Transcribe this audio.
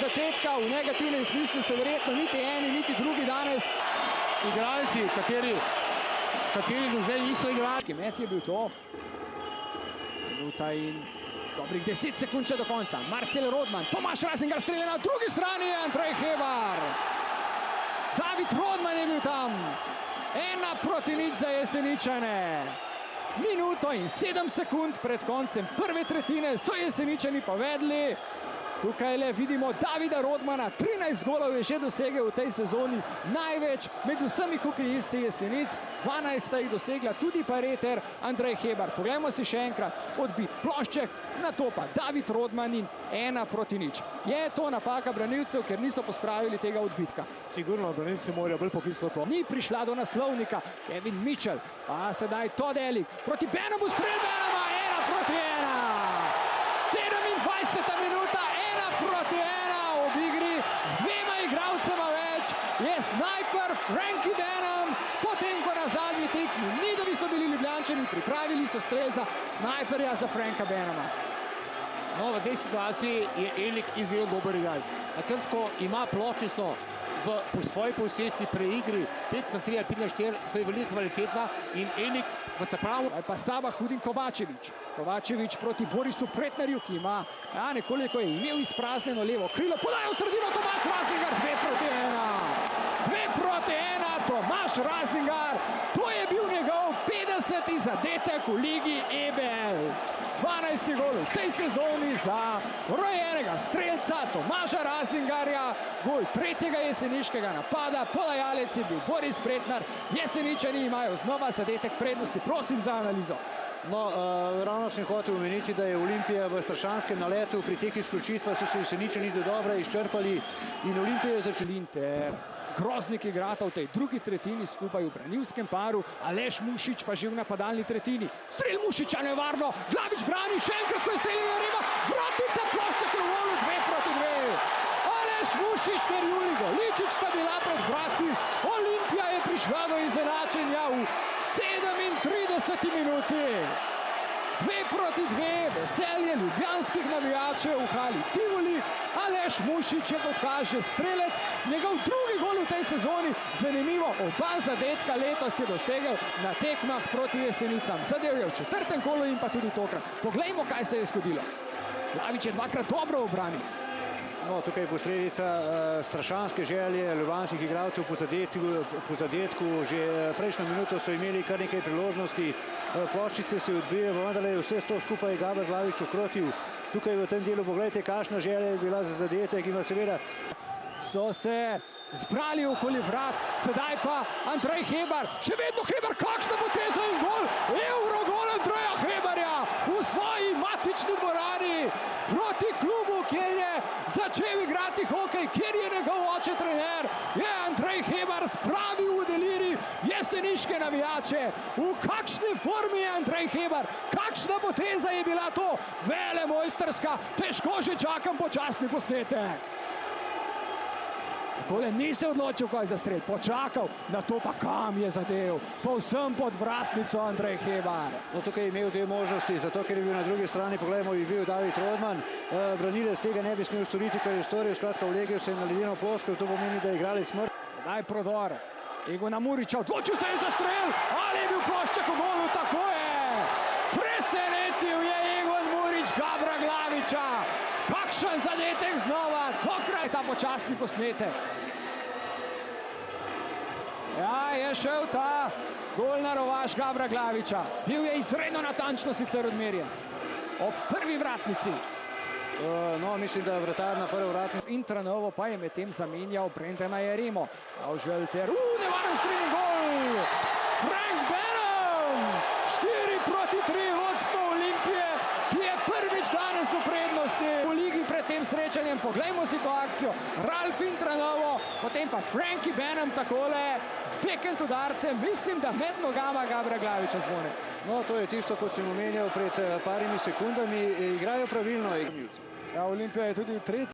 začetka, v negativnem smislu se verjetno niti eni, niti drugi danes. Igralci, kateri do zdaj niso igrali. Met je bil to. Minuta in dobrih 10 sekund še do konca. Marcel Rodman, Tomaž Razingar strelja na drugi strani, Andrej Hebar. David Rodman je bil tam. 1-0 za Jeseničane. Minuto in 7 sekund pred koncem prve tretjine so Jeseničani povedli. Tukaj le vidimo Davida Rodmana, 13 golov je že dosegel v tej sezoni, največ med vsemi hokejisti Jesenic, 12 sta jih dosegla tudi Pareter, Andrej Hebar. Poglejmo si še enkrat odbit plošček, na to pa David Rodman in 1-0. Je to napaka branilcev, ker niso pospravili tega odbitka? Sigurno, branilci morajo bolj poklicati. Ni prišla do naslovnika, Kevin Mitchell, pa sedaj Todd Elik proti Benamu, strel Benama, 1-1. 27. minuta, 1-1 ob igri, z dvema igralcema več je snajper Frankie Benham, potem ko na zadnji tekmi niso bili Ljubljančani, pripravili so strel za snajperja za Franka Benhama. No, v tej situaciji je Elik izjel dober igralec. Nakrsko ima pločico po svoji posesti preigri 5-3 ali 5-4, to je veliko kvalitetna in Elik v se pravu. Pa Saba Hudin Kovačevič. Kovačevič proti Borisu Pretnarju, ki ima nekoliko je imel izpraznjeno levo krilo. Podajo v sredino Tomaž Razingar, 2-1. 2-1, Tomaž Razingar. To je bil njegov 50. zadetek v Ligi EBL. 12. gol v tej sezoni za rojenega strelca Tomaža Razingarja. Gol tretjega jeseniškega napada, podajalec je bil Boris Pretnar. Jeseničani imajo znova zadetek prednosti. Prosim za analizo. No, ravno sem hotel omeniti, da je Olimpija v strašanskem naletu. Pri teh izključitvah so se Jeseničani dobro izčrpali in Olimpija je začela. Inter, groznik igrata v tej drugi tretjini skupaj v branilskem paru, Aleš Mušič pa že v napadalni tretjini. Strel Mušiča nevarno, Glavič brani, še enkrat, ko je streljal Riba, vratnica plošček je v golu, 2-2. Aleš Mušič ter Julij Goličič sta bila pred vrati, Olimpija je prišla do izenačenja v 37. minuti. 2-2, veselje ljubljanskih navijačev v hali Tivoli. Aleš Mušič je pokaže strelec, njegov drugi gol v tej sezoni. Zanimivo, oba zadetka letos je dosegel na tekmah proti Jesenicam. Zadel je v četrtem kolu in pa tudi tokrat. Poglejmo, kaj se je zgodilo. Glavič je dvakrat dobro obranil. No, tukaj je posledica strašanske želje ljubljanskih igralcev po zadetku. Že prejšnjo minuto so imeli kar nekaj priložnosti. Ploščice se odbijajo, vendar je vse to skupaj Gaber Glavič ukrotil. Tukaj v tem delu pogledajte, kakšna želja je bila za zadetek. Ima seveda. So se zbrali okoli vrat, sedaj pa Andrej Hebar. Še vedno Hebar, kakšna poteza in gol! Evrogol Andreja Hebarja v svoji matični dvorani proti klubu, kjer je začel igrati hokej, kjer je njegov oče trener. Je Andrej Hebar spravil v deliri jeseniške navijače. V kakšni formi je Andrej Hebar? Kakšna poteza je bila to? Velemojstrska, težko že čakam počasni posnetek. Takole ni se odločil, kaj za strel, počakal, na to pa kam je zadev. Povsem pod vratnico Andrej Hebar. No, tukaj je imel dve možnosti, zato ker je bil na drugi strani, poglejmo, je bil David Rodman. Branilec tega ne bi smel storiti, kar je storil, skratka ulegel se je na ledeno ploskev, to pomeni, da je igralec smrt. Sedaj prodor, Egona Muriča, odločil se je za strel, ali je bil plošček v golu, tako je. Presenetil je Egon Murič Gabra Glaviča. Kakšen zadetek znova, tokrat je ta počasni posnetek. Ja, je šel ta golna rovaš Gabra Glaviča. Bil je izredno natančno sicer odmerjen. Ob prvi vratnici. No, mislim, da je vratar na prvi vratnici. Intranovo pa je medtem zamenjal Brendana Jeremo. Želter, nevaren strelni gol! Frank Benham! 4-3 vodstvo Olimpije, ki je prvič danes v prednosti v ligi pred tem srečanjem. Poglejmo si to akcijo. Ralf Intranovo, potem pa Frankie Benham takole s pekent udarcem. Mislim, da med nogama Gabra Glaviča zvone. No, to je tisto, kot sem omenjal pred parimi sekundami. Igrajo pravilno. Ja, Olimpija je tudi v tretji.